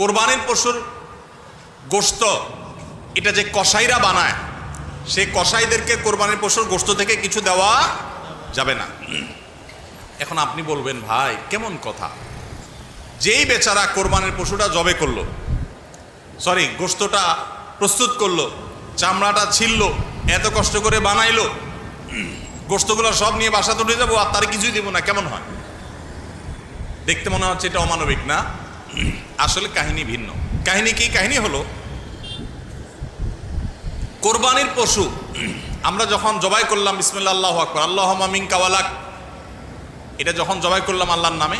কোরবানির পশুর গোশত এটা যে কসাইরা বানায়, সেই কসাইদেরকে কোরবানির পশুর গোশত থেকে কিছু দেওয়া যাবে না। এখন আপনি বলবেন, ভাই কেমন কথা, যেই বেচারা কোরবানির পশুটা জবে করলো, সরি গোশতটা প্রস্তুত করলো, চামড়াটা ছিললো, এত কষ্ট করে বানাইলো, গোশতগুলো সব নিয়ে বাসা তুলে যাবো আর তার কিছুই দেবো না, কেমন হয়? দেখতে মনে হচ্ছে এটা অমানবিক না? আসলে কাহিনী ভিন্ন। কাহিনী কি? কাহিনী হলো, কোরবানির পশু আমরা যখন জবাই করলাম বিসমিল্লাহ আল্লাহু আকবার আল্লাহুম্মা মিনকা ওয়ালাক, এটা যখন জবাই করলাম আল্লাহর নামে,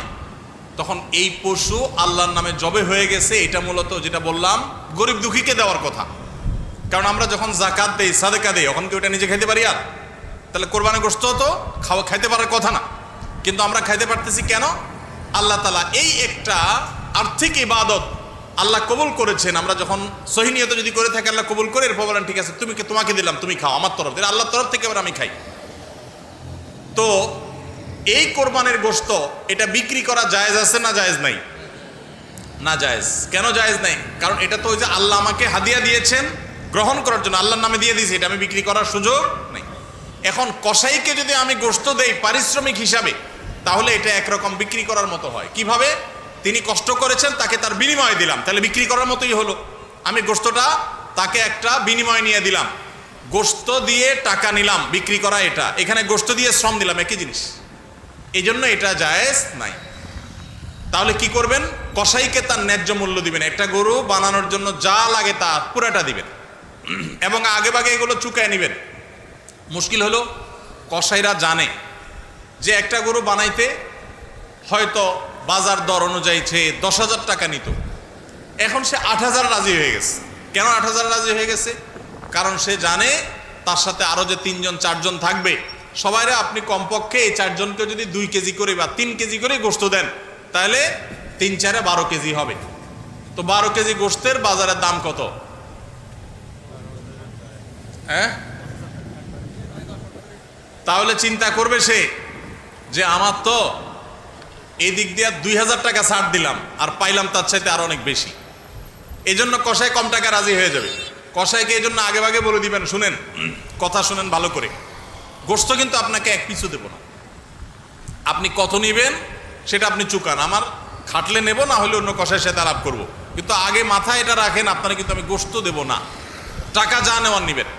তখন এই পশু আল্লাহর নামে জবে হয়ে গেছে। এটা মূলত যেটা বললাম গরিব দুঃখীকে দেওয়ার কথা, কারণ আমরা যখন জাকাত দেই, সাদেকা দেই, তখন কি ওটা নিজে খাইতে পারি? আর তাহলে কোরবানির গোশত তো খাইতে পারার কথা না, কিন্তু আমরা খাইতে পারতেছি কেন? আল্লাহ তাআলা এই একটা আর্থিক ইবাদত আল্লাহ কবুল করেছেন। আমরা যখন সহি নিয়ত যদি করে থাকি, আল্লাহ কবুল করে এরপর বলেন ঠিক আছে তোমাকে দিলাম, তুমি খাও, আমার তরফ থেকে, আল্লাহর তরফ থেকে আবার আমি খাই। তো এই কোরবানির গোশত এটা বিক্রি করা জায়েজ আছে না জায়েজ নাই? না জায়েজ। কেন জায়েজ নাই? কারণ এটা তো ওই যে আল্লাহ আমাকে হাদিয়া দিয়েছেন গ্রহণ করার জন্য, আল্লাহর নামে দিয়ে দিয়েছি, এটা আমি বিক্রি করার সুযোগ নেই। এখন কসাইকে যদি আমি গোশত দেই পারিশ্রমিক হিসাবে, তাহলে এটা একরকম বিক্রি করার মতো হয়। কিভাবে? তিনি কষ্ট করেছেন, তাকে তার বিনিময়ে দিলাম, তাহলে বিক্রি করার মতোই হলো। আমি গোশতটা তাকে একটা বিনিময় নিয়ে দিলাম, গোশত দিয়ে টাকা নিলাম, বিক্রি করা এটা, এখানে গোশত দিয়ে শ্রম দিলাম, একই জিনিস। এই জন্য এটা জায়েজ নাই। তাহলে কি করবেন? কসাইকে তার ন্যায্য মূল্য দিবেন, একটা গরু বানানোর জন্য যা লাগে তা পুরাটা দিবেন, এবং আগে ভাগে এগুলো চুকায় নেবেন। মুশকিল হলো কসাইরা জানে যে একটা গরু বানাইতে হয়তো বাজার দর অনুযায়ী সে 10,000 টাকা নিত, এখন সে 8,000 রাজি হয়ে গেছে। কেন 8,000 রাজি হয়ে গেছে? কারণ সে জানে তার সাথে আরো যে 3জন 4জন থাকবে, সবাইরা আপনি কমপক্ষে এই 4 জনকে যদি 2 কেজি করে বা 3 কেজি করে গোশত দেন, তাহলে 3 4 12 কেজি হবে। তো 12 কেজি গোশতের বাজারের দাম কত? হ্যাঁ, তাহলে চিন্তা করবে সে যে আমার তো এই দিক দিয়ে 2,000 টাকা ছাড় দিলাম আর পাইলাম তার চাইতে আরো অনেক বেশি। এই জন্য কসাই কম টাকা রাজি হয়ে যাবে। কসাইকে এই জন্য আগে ভাগে বলে দিবেন, শুনেন, কথা শুনেন ভালো করে, গোশত কিন্তু আপনাকে এক পিছু দেব না, আপনি কত নিবেন সেটা আপনি চুকান, আমার খাটলে নেব, না হলে অন্য কসাইয়ের সাথে আলাপ করবো, কিন্তু আগে মাথায় এটা রাখেন আপনারা কিন্তু আমি গোশত দেব না, টাকা যা নেওয়ার নিবেন।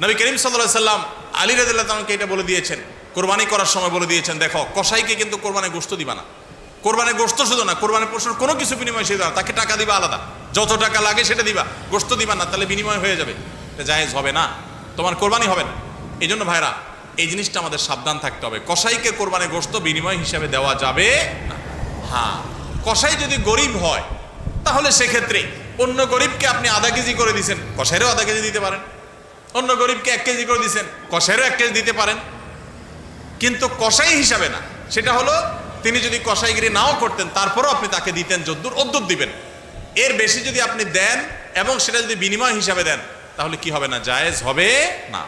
নবী করিম সাল্লাল্লাহু আলাইহি সাল্লাম আলী রাদিয়াল্লাহু তাআলাকে এটা বলে দিয়েছেন, কোরবানি করার সময় বলে দিয়েছেন, দেখো কসাইকে কিন্তু কোরবানি গোশত দিবা না, কোরবানি গোশত শুধু না, কোরবানি পশুর কোনো কিছু বিনিময় সে দিবা না, তাকে টাকা দিবা আলাদা, যত টাকা লাগে সেটা দিবা, গোশত দিবা না, তাহলে বিনিময় হয়ে যাবে, এটা জায়েজ হবে না, তোমার কোরবানি হবে না। এই জন্য ভাইরা এই জিনিসটা আমাদের সাবধান থাকতে হবে, কসাইকে কোরবানি গোশত বিনিময় হিসাবে দেওয়া যাবে না। হ্যাঁ, কসাই যদি গরিব হয় তাহলে সেক্ষেত্রে অন্য গরিবকে আপনি আধা কেজি করে দিচ্ছেন, কসাইরও আধা কেজি দিতে পারেন, অন্য গরিবকে 1 কেজি করে দিচ্ছেন, কসাইরও 1 কেজি দিতে পারেন, কিন্তু কসাই হিসাবে না। সেটা হলো তিনি যদি কসাইগিরি নাও করতেন, তারপরও আপনি তাকে দিতেন যদ্দুর অদ্দুর দিবেন। এর বেশি যদি আপনি দেন এবং সেটা যদি বিনিময় হিসাবে দেন, তাহলে কি হবে না? জায়েজ হবে না।